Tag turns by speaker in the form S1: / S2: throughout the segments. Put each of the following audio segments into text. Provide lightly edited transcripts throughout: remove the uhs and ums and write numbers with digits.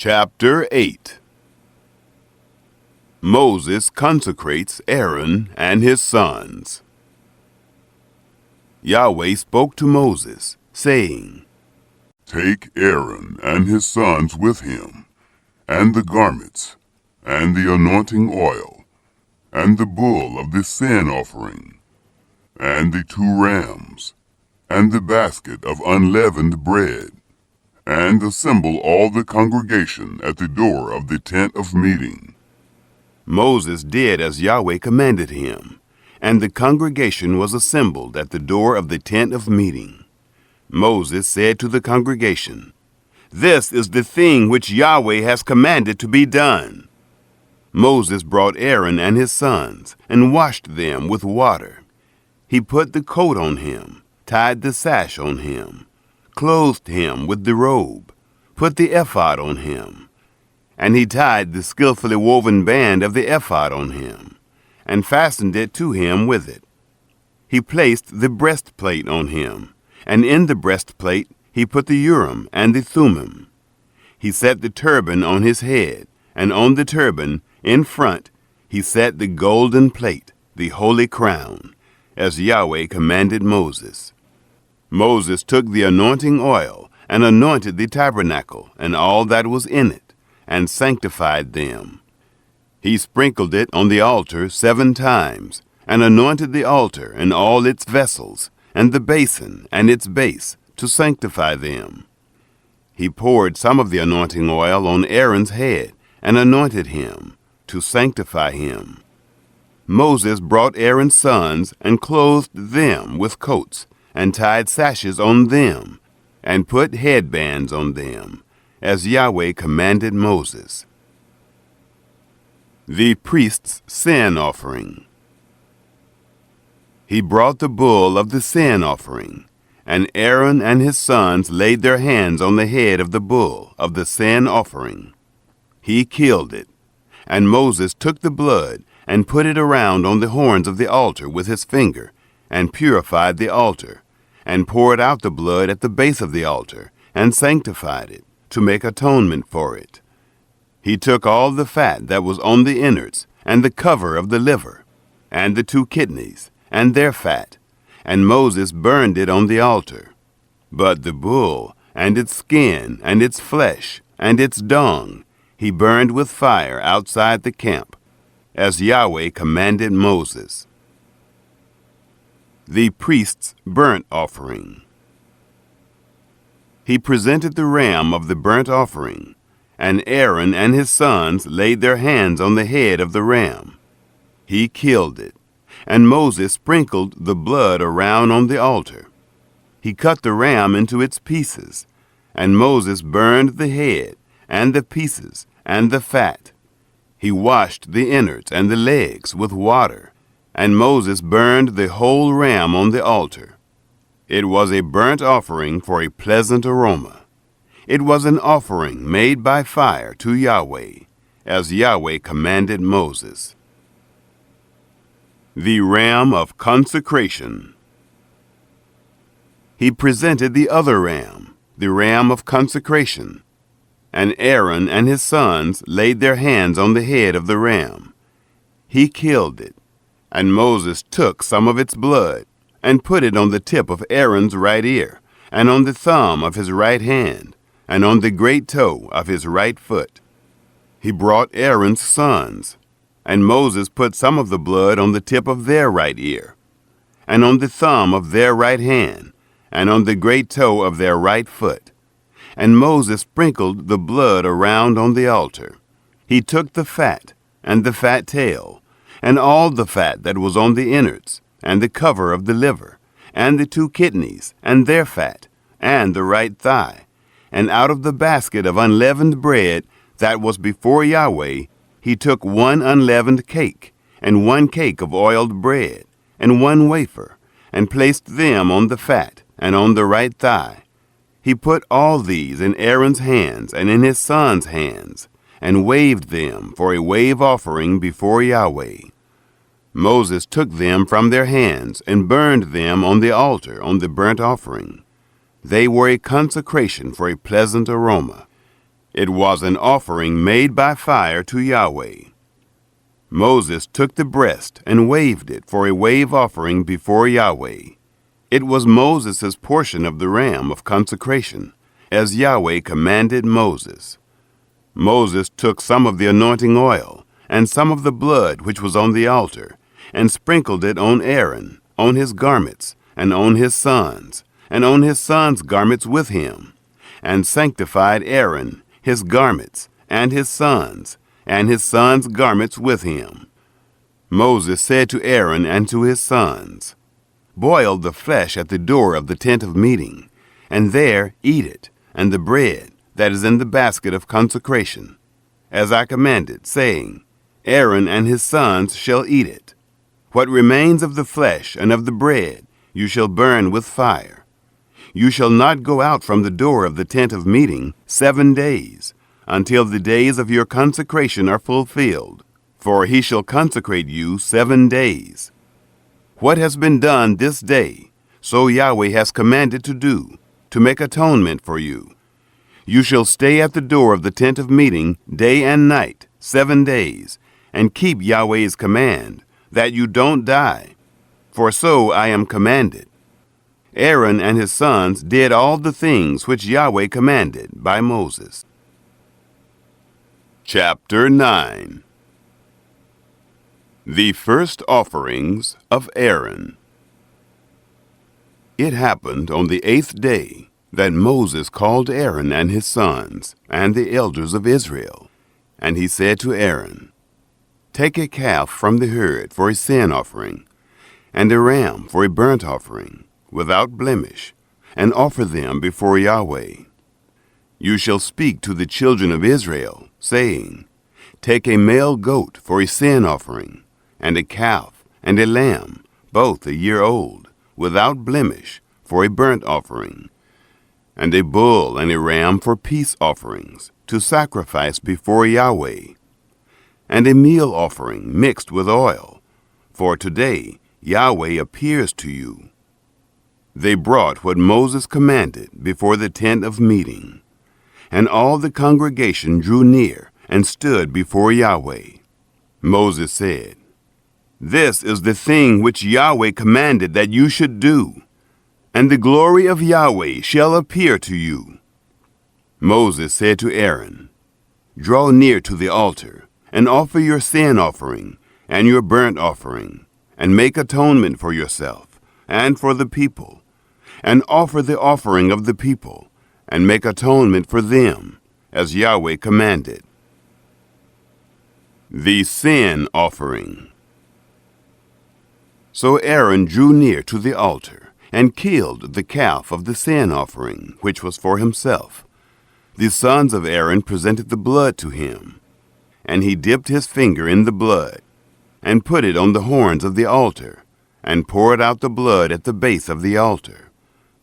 S1: Chapter 8. Moses consecrates Aaron and his sons. Yahweh spoke to Moses, saying,
S2: Take Aaron and his sons with him, and the garments, and the anointing oil, and the bull of the sin offering, and the 2 rams, and the basket of unleavened bread, and assemble all the congregation at the door of the tent of meeting.
S1: Moses did as Yahweh commanded him, and the congregation was assembled at the door of the tent of meeting. Moses said to the congregation, This is the thing which Yahweh has commanded to be done. Moses brought Aaron and his sons, and washed them with water. He put the coat on him, tied the sash on him, clothed him with the robe, put the ephod on him, and he tied the skillfully woven band of the ephod on him, and fastened it to him with it. He placed the breastplate on him, and in the breastplate he put the Urim and the Thummim. He set the turban on his head, and on the turban, in front, he set the golden plate, the holy crown, as Yahweh commanded Moses. Moses took the anointing oil, and anointed the tabernacle, and all that was in it, and sanctified them. He sprinkled it on the altar 7 times, and anointed the altar and all its vessels, and the basin and its base, to sanctify them. He poured some of the anointing oil on Aaron's head, and anointed him, to sanctify him. Moses brought Aaron's sons, and clothed them with coats, and tied sashes on them, and put headbands on them, as Yahweh commanded Moses. The priest's sin offering. He brought the bull of the sin offering, and Aaron and his sons laid their hands on the head of the bull of the sin offering. He killed it, and Moses took the blood and put it around on the horns of the altar with his finger, and purified the altar, and poured out the blood at the base of the altar, and sanctified it, to make atonement for it. He took all the fat that was on the innards, and the cover of the liver, and the 2 kidneys, and their fat, and Moses burned it on the altar. But the bull, and its skin, and its flesh, and its dung, he burned with fire outside the camp, as Yahweh commanded Moses. The priest's burnt offering. He presented the ram of the burnt offering, and Aaron and his sons laid their hands on the head of the ram. He killed it, and Moses sprinkled the blood around on the altar. He cut the ram into its pieces, and Moses burned the head, and the pieces, and the fat. He washed the innards and the legs with water, and Moses burned the whole ram on the altar. It was a burnt offering for a pleasant aroma. It was an offering made by fire to Yahweh, as Yahweh commanded Moses. The ram of consecration. He presented the other ram, the ram of consecration, and Aaron and his sons laid their hands on the head of the ram. He killed it, and Moses took some of its blood, and put it on the tip of Aaron's right ear, and on the thumb of his right hand, and on the great toe of his right foot. He brought Aaron's sons, and Moses put some of the blood on the tip of their right ear, and on the thumb of their right hand, and on the great toe of their right foot. And Moses sprinkled the blood around on the altar. He took the fat, and the fat tail, and all the fat that was on the innards, and the cover of the liver, and the 2 kidneys, and their fat, and the right thigh. And out of the basket of unleavened bread that was before Yahweh, he took 1 unleavened cake, and 1 cake of oiled bread, and 1 wafer, and placed them on the fat, and on the right thigh. He put all these in Aaron's hands and in his sons' hands, and waved them for a wave offering before Yahweh. Moses took them from their hands and burned them on the altar on the burnt offering. They were a consecration for a pleasant aroma. It was an offering made by fire to Yahweh. Moses took the breast and waved it for a wave offering before Yahweh. It was Moses' portion of the ram of consecration, as Yahweh commanded Moses. Moses took some of the anointing oil and some of the blood which was on the altar, and sprinkled it on Aaron, on his garments, and on his sons, and on his sons' garments with him, and sanctified Aaron, his garments, and his sons' garments with him. Moses said to Aaron and to his sons, "Boil the flesh at the door of the tent of meeting, and there eat it, and the bread that is in the basket of consecration, as I commanded, saying, Aaron and his sons shall eat it. What remains of the flesh and of the bread you shall burn with fire. You shall not go out from the door of the tent of meeting 7 days, until the days of your consecration are fulfilled, for he shall consecrate you 7 days. What has been done this day, so Yahweh has commanded to do, to make atonement for you. You shall stay at the door of the tent of meeting day and night 7 days, and keep Yahweh's command, that you don't die, for so I am commanded." Aaron and his sons did all the things which Yahweh commanded by Moses. Chapter 9. The first offerings of Aaron. It happened on the 8th day that Moses called Aaron and his sons and the elders of Israel, and he said to Aaron, "Take a calf from the herd for a sin offering, and a ram for a burnt offering, without blemish, and offer them before Yahweh. You shall speak to the children of Israel, saying, Take a male goat for a sin offering, and a calf and a lamb, both a year old, without blemish, for a burnt offering, and a bull and a ram for peace offerings, to sacrifice before Yahweh, and a meal offering mixed with oil, for today Yahweh appears to you." They brought what Moses commanded before the tent of meeting, and all the congregation drew near and stood before Yahweh. Moses said, "This is the thing which Yahweh commanded that you should do, and the glory of Yahweh shall appear to you." Moses said to Aaron, "Draw near to the altar, and offer your sin offering and your burnt offering, and make atonement for yourself and for the people, and offer the offering of the people, and make atonement for them, as Yahweh commanded." The sin offering. So Aaron drew near to the altar, and killed the calf of the sin offering, which was for himself. The sons of Aaron presented the blood to him, and he dipped his finger in the blood, and put it on the horns of the altar, and poured out the blood at the base of the altar.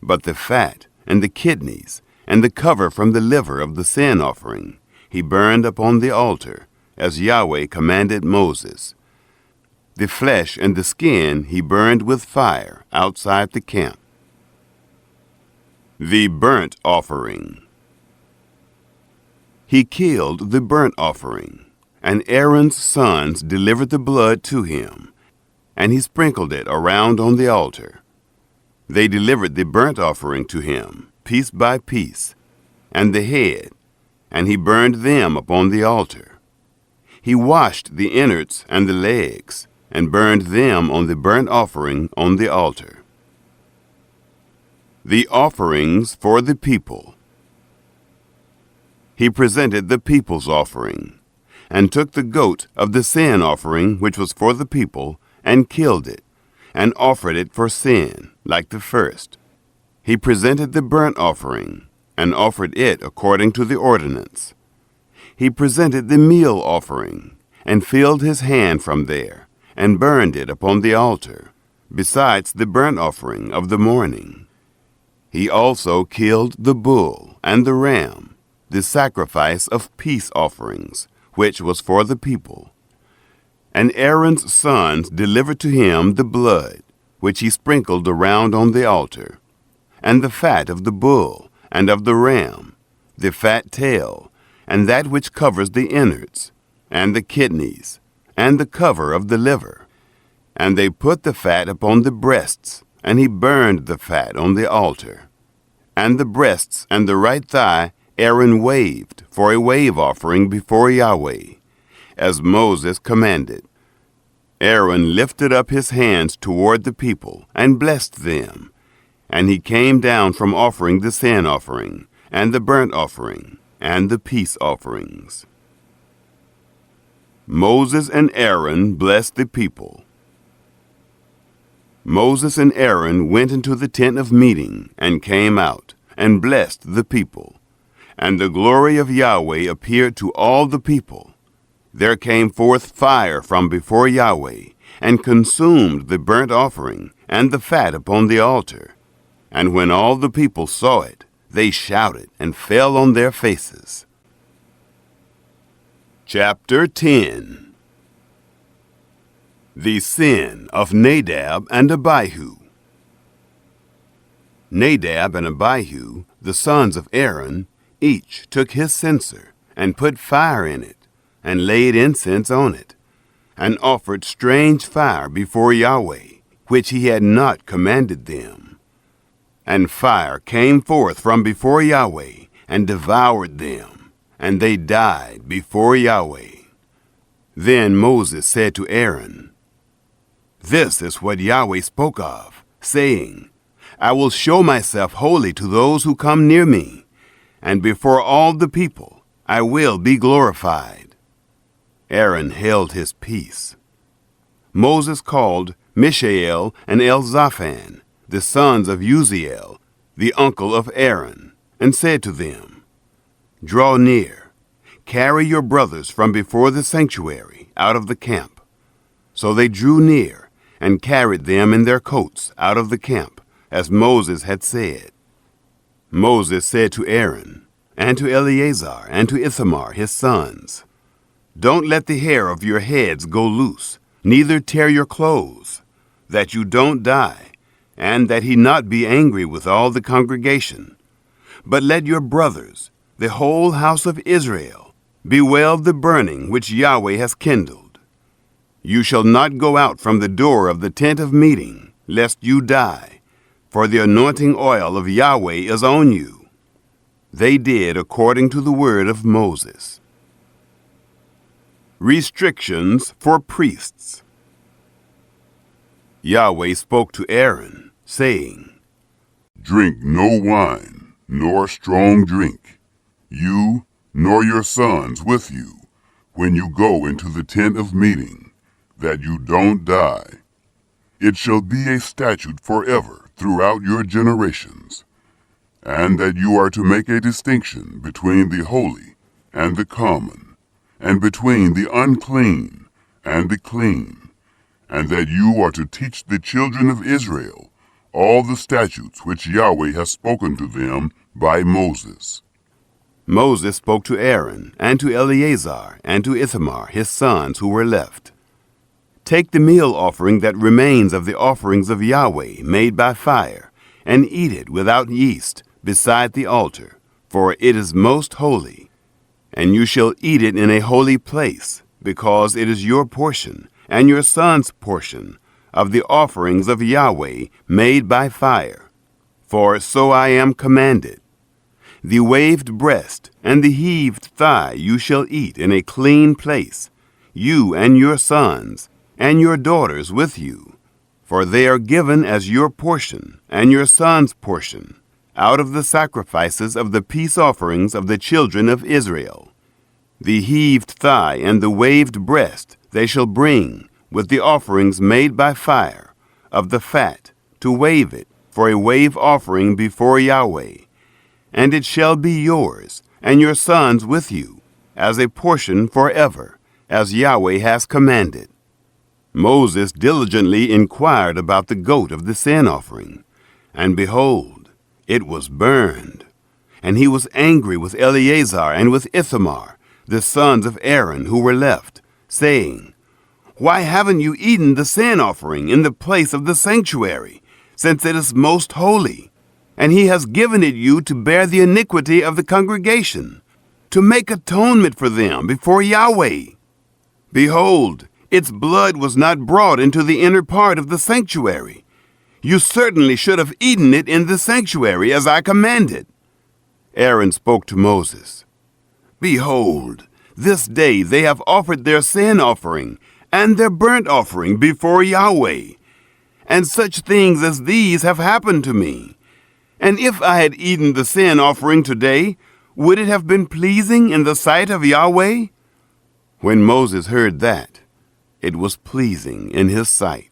S1: But the fat, and the kidneys, and the cover from the liver of the sin offering, he burned upon the altar, as Yahweh commanded Moses. The flesh and the skin he burned with fire outside the camp. The burnt offering. He killed the burnt offering, and Aaron's sons delivered the blood to him, and he sprinkled it around on the altar. They delivered the burnt offering to him, piece by piece, and the head, and he burned them upon the altar. He washed the innards and the legs, and burned them on the burnt offering on the altar. The offerings for the people. He presented the people's offering, and took the goat of the sin offering which was for the people, and killed it, and offered it for sin, like the first. He presented the burnt offering, and offered it according to the ordinance. He presented the meal offering, and filled his hand from there, and burned it upon the altar, besides the burnt offering of the morning. He also killed the bull and the ram, the sacrifice of peace offerings, which was for the people. And Aaron's sons delivered to him the blood, which he sprinkled around on the altar, and the fat of the bull and of the ram, the fat tail, and that which covers the innards, and the kidneys, and the cover of the liver. And they put the fat upon the breasts, and he burned the fat on the altar. And the breasts and the right thigh Aaron waved for a wave offering before Yahweh, as Moses commanded. Aaron lifted up his hands toward the people and blessed them. And he came down from offering the sin offering, and the burnt offering, and the peace offerings. Moses and Aaron blessed the people. Moses and Aaron went into the tent of meeting, and came out, and blessed the people. And the glory of Yahweh appeared to all the people. There came forth fire from before Yahweh, and consumed the burnt offering, and the fat upon the altar. And when all the people saw it, they shouted, and fell on their faces. Chapter 10. The sin of Nadab and Abihu. Nadab and Abihu, the sons of Aaron, each took his censer, and put fire in it, and laid incense on it, and offered strange fire before Yahweh, which he had not commanded them. And fire came forth from before Yahweh, and devoured them, and they died before Yahweh. Then Moses said to Aaron, "This is what Yahweh spoke of, saying, I will show myself holy to those who come near me, and before all the people I will be glorified." Aaron held his peace. Moses called Mishael and Elzaphan, the sons of Uzziel, the uncle of Aaron, and said to them, "Draw near, carry your brothers from before the sanctuary out of the camp." So they drew near, and carried them in their coats out of the camp, as Moses had said. Moses said to Aaron, and to Eleazar, and to Ithamar his sons, "Don't let the hair of your heads go loose, neither tear your clothes, that you don't die, and that he not be angry with all the congregation. But let your brothers, the whole house of Israel, bewail the burning which Yahweh has kindled. You shall not go out from the door of the tent of meeting, lest you die, for the anointing oil of Yahweh is on you." They did according to the word of Moses. Restrictions for priests. Yahweh spoke to Aaron, saying,
S2: Drink no wine, nor strong drink, you nor your sons with you, when you go into the tent of meeting, that you don't die. It shall be a statute forever throughout your generations, and that you are to make a distinction between the holy and the common, and between the unclean and the clean, and that you are to teach the children of Israel all the statutes which Yahweh has spoken to them by Moses.
S1: Moses spoke to Aaron, and to Eleazar, and to Ithamar his sons who were left. Take the meal offering that remains of the offerings of Yahweh made by fire, and eat it without yeast beside the altar, for it is most holy. And you shall eat it in a holy place, because it is your portion, and your son's portion, of the offerings of Yahweh made by fire. For so I am commanded. The waved breast and the heaved thigh you shall eat in a clean place, you and your sons, and your daughters with you, for they are given as your portion and your son's portion, out of the sacrifices of the peace offerings of the children of Israel. The heaved thigh and the waved breast they shall bring with the offerings made by fire, of the fat, to wave it for a wave offering before Yahweh. And it shall be yours, and your sons with you, as a portion forever, as Yahweh has commanded. Moses diligently inquired about the goat of the sin offering, and behold, it was burned. And he was angry with Eleazar and with Ithamar, the sons of Aaron who were left, saying, Why haven't you eaten the sin offering in the place of the sanctuary, since it is most holy? And he has given it you to bear the iniquity of the congregation. to make atonement for them before Yahweh. Behold, its blood was not brought into the inner part of the sanctuary. You certainly should have eaten it in the sanctuary as I commanded." Aaron spoke to Moses, "Behold, this day they have offered their sin offering and their burnt offering before Yahweh, and such things as these have happened to me. And if I had eaten the sin offering today, would it have been pleasing in the sight of Yahweh?" When Moses heard that, it was pleasing in his sight.